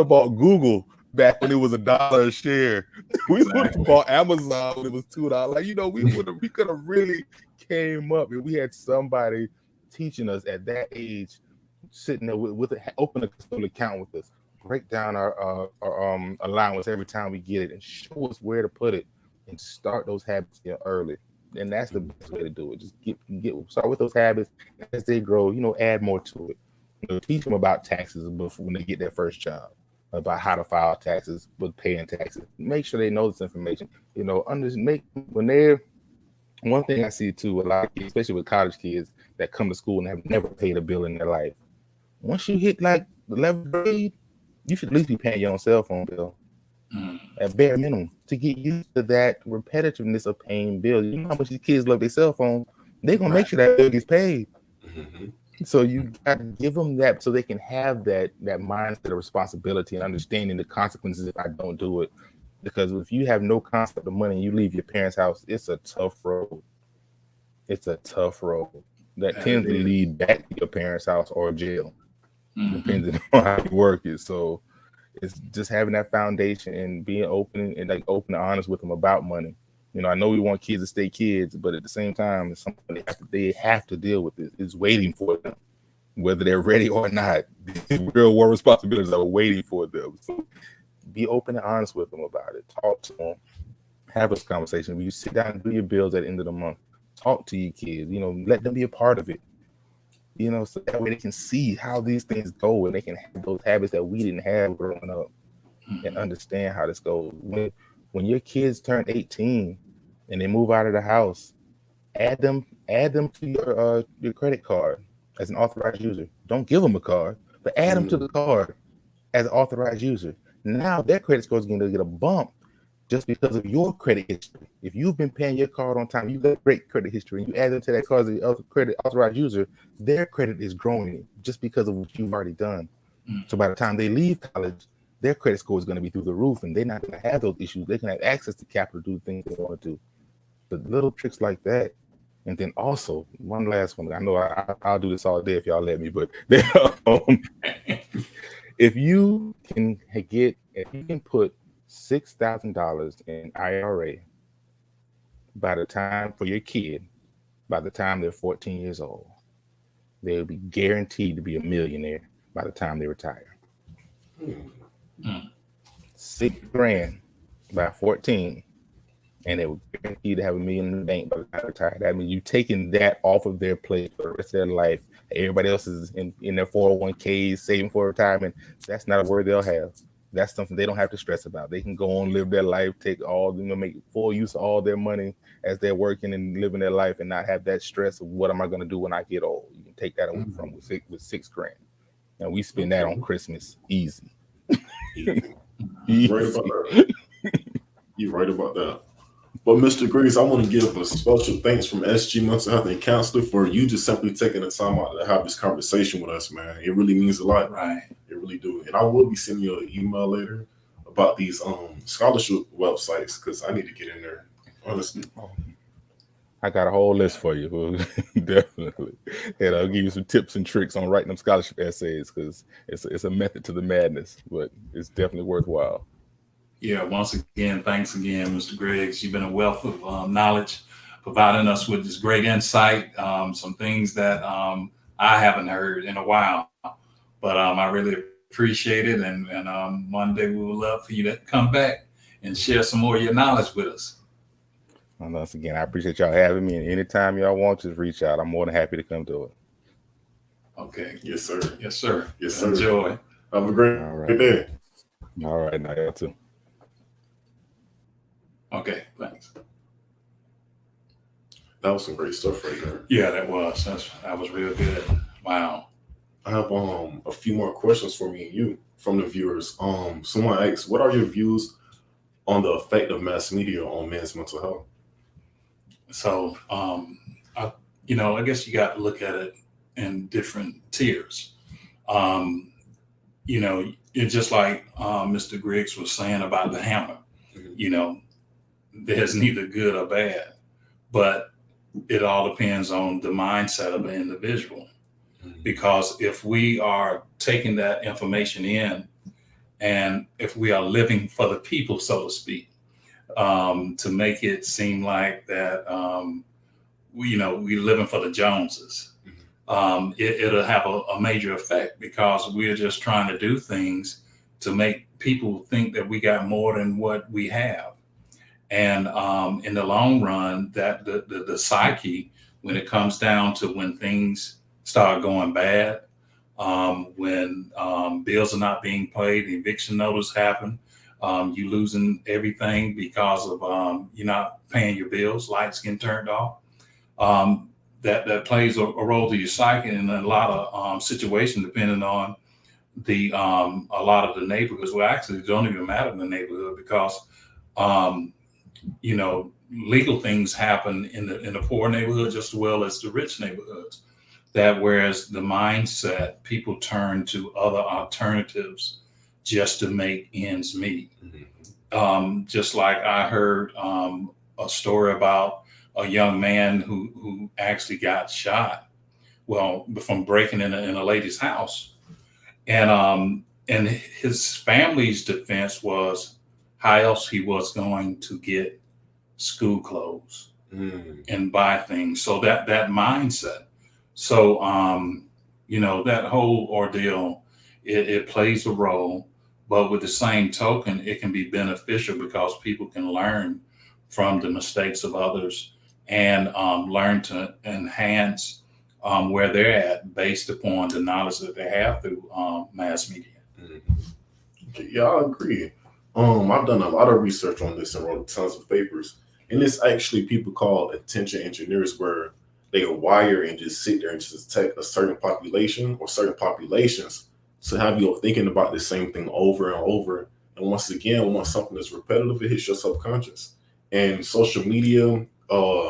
bought Google back when it was $1 a share. We would have bought Amazon when it was $2. Like, we could have really came up if we had somebody teaching us at that age, sitting there with open a custodial account with us, break down our allowance every time we get it, and show us where to put it, and start those habits early. And that's the best way to do it. Just start with those habits. As they grow, add more to it. Teach them about taxes before when they get their first job, about how to file taxes, with paying taxes. Make sure they know this information. One thing I see too, a lot of kids, especially with college kids that come to school and have never paid a bill in their life. Once you hit like the 11th grade, you should at least be paying your own cell phone bill. At bare minimum, to get used to that repetitiveness of paying bills. You know how much these kids love their cell phone. They're gonna make sure that bill gets paid. So you gotta give them that so they can have that mindset of responsibility and understanding the consequences if I don't do it. Because if you have no concept of money and you leave your parents' house, it's a tough road. It's a tough road that tends to lead back to your parents' house or jail, depending on how you work it. So it's just having that foundation and being open and honest with them about money. I know we want kids to stay kids, but at the same time, it's something they have to deal with. It's waiting for them, whether they're ready or not. Real world responsibilities are waiting for them. So be open and honest with them about it. Talk to them. Have this conversation. When you sit down and do your bills at the end of the month, talk to your kids. Let them be a part of it. So that way they can see how these things go and they can have those habits that we didn't have growing up and understand how this goes. When your kids turn 18 and they move out of the house, add them to your credit card as an authorized user. Don't give them a card, but add them to the card as an authorized user. Now their credit score is going to get a bump just because of your credit history. If you've been paying your card on time, you've got great credit history, and you add them to that card as a credit authorized user, their credit is growing just because of what you've already done. So by the time they leave college, their credit score is going to be through the roof, and they're not going to have those issues. They can have access to capital to do things they want to do. But little tricks like that. And then also, one last one. I know I'll do this all day if y'all let me, but if you can put $6,000 in IRA for your kid, by the time they're 14 years old, they'll be guaranteed to be a millionaire by the time they retire. $6,000 by 14, and they will guarantee to have $1 million in the bank by the time they retire. That means you're taking that off of their plate for the rest of their life. Everybody else is in their 401ks saving for retirement. That's not a word they'll have. That's something they don't have to stress about. They can go on, live their life, make full use of all their money as they're working and living their life, and not have that stress of what am I going to do when I get old. You can take that away from with $6,000, and we spend that on Christmas easy. You're right about that. But Mr. Griggs, I want to give a special thanks from SG Mental Health and Counselor for you just simply taking the time out to have this conversation with us, man. It really means a lot. Right. It really do. And I will be sending you an email later about these scholarship websites because I need to get in there, honestly. I got a whole list for you. Definitely. And I'll give you some tips and tricks on writing them scholarship essays because it's a method to the madness, but it's definitely worthwhile. Yeah, once again, thanks again, Mr. Griggs. You've been a wealth of knowledge, providing us with this great insight, some things that I haven't heard in a while, but I really appreciate it. And one day we would love for you to come back and share some more of your knowledge with us. And once again, I appreciate y'all having me. And anytime y'all want, just reach out. I'm more than happy to come do it. Okay. Yes, sir. Yes, sir. Yes, sir. Enjoy. Have a great day. All right. Now y'all too. Okay, thanks. That was some great stuff right there. Yeah, that was real good. Wow. I have a few more questions for me and you from the viewers. Someone asked, what are your views on the effect of mass media on men's mental health? So, I guess you got to look at it in different tiers. it's just like Mr. Griggs was saying about the hammer. You know, there's neither good or bad, but it all depends on the mindset of an individual. Because if we are taking that information in, and if we are living for the people, so to speak, to make it seem like that, we living for the Joneses, it'll have a major effect, because we're just trying to do things to make people think that we got more than what we have. And in the long run, that the psyche, when it comes down to when things start going bad, when bills are not being paid, the eviction notice happen, you losing everything because of you're not paying your bills, lights getting turned off. That plays a role to your psyche in a lot of situations, depending on the a lot of the neighborhoods. Well, actually, it don't even matter in the neighborhood, because legal things happen in the poor neighborhood just as well as the rich neighborhoods. That whereas the mindset, people turn to other alternatives just to make ends meet. Just like I heard a story about a young man who actually got shot, well, from breaking in a lady's house, and his family's defense was how else he was going to get school clothes and buy things. So that mindset. So that whole ordeal, it plays a role, but with the same token, it can be beneficial, because people can learn from the mistakes of others and learn to enhance where they're at based upon the knowledge that they have through mass media. Okay, yeah, I agree. I've done a lot of research on this and wrote tons of papers. And it's actually people called attention engineers, where they wire and just sit there and just detect a certain population or certain populations to have you thinking about the same thing over and over. And once again, once something is repetitive, it hits your subconscious. And social media,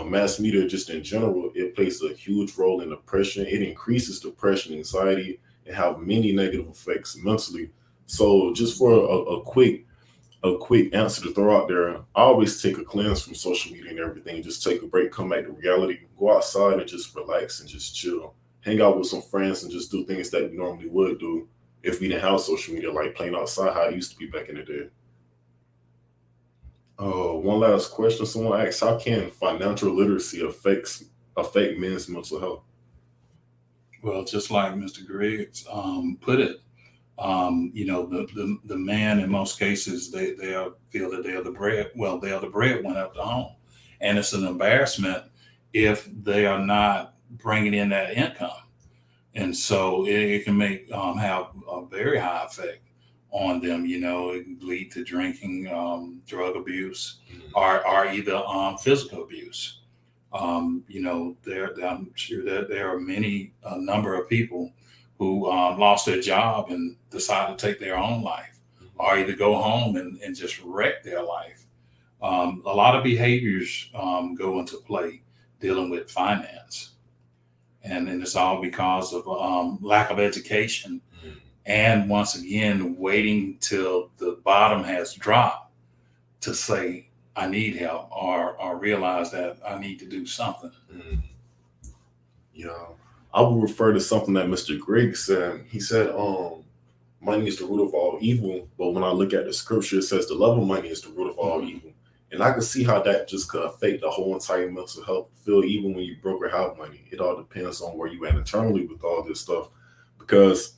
mass media, just in general, it plays a huge role in depression. It increases depression, anxiety, and have many negative effects mentally. So just for a quick answer to throw out there, I always take a cleanse from social media and everything. Just take a break, come back to reality, go outside and just relax and just chill. Hang out with some friends and just do things that we normally would do if we didn't have social media, like playing outside how it used to be back in the day. One last question. Someone asked, how can financial literacy affect men's mental health? Well, just like Mr. Griggs put it, the man, in most cases, they feel that they are the breadwinner of the home, and it's an embarrassment if they are not bringing in that income, and so it can make have a very high effect on them. It can lead to drinking, drug abuse, or either physical abuse. I'm sure that there are a number of people who lost their job and decided to take their own life, or either go home and just wreck their life. A lot of behaviors go into play dealing with finance. And then it's all because of lack of education. And once again, waiting till the bottom has dropped to say, I need help, or realize that I need to do something. Yeah. I will refer to something that Mr. Griggs said. He said, money is the root of all evil. But when I look at the scripture, it says the love of money is the root of all evil. And I can see how that just could affect the whole entire mental health feel, even when you broke or have money. It all depends on where you at internally with all this stuff. Because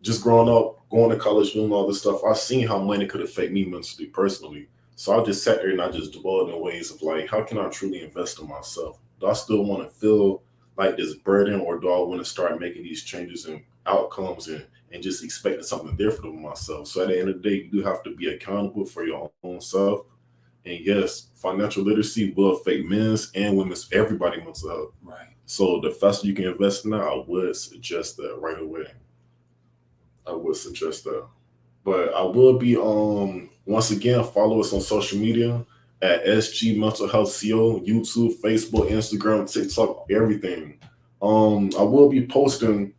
just growing up, going to college, doing all this stuff, I've seen how money could affect me mentally, personally. So I just sat there and I just dwelled in ways of like, how can I truly invest in myself? Do I still want to feel like this burden, or do I want to start making these changes and outcomes and just expecting something different of myself? So at the end of the day, you do have to be accountable for your own self. And yes, financial literacy will affect men's and women's, everybody's mental health. Right. So the faster you can invest in that, I would suggest that right away. I would suggest that. But I will be once again, follow us on social media at SG Mental Health CO, YouTube, Facebook, Instagram, TikTok, everything. I will be posting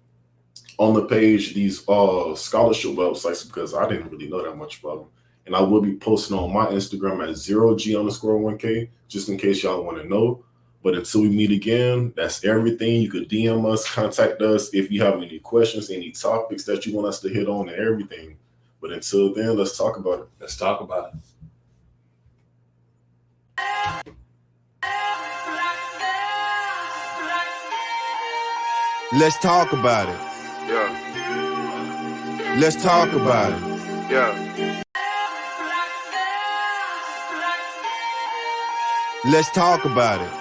on the page these scholarship websites because I didn't really know that much about them. And I will be posting on my Instagram at 0G_1K, just in case y'all want to know. But until we meet again, that's everything. You could DM us, contact us if you have any questions, any topics that you want us to hit on, and everything. But until then, let's talk about it. Let's talk about it. Let's talk about it. Yeah. Let's talk about it. Yeah. Let's talk about it.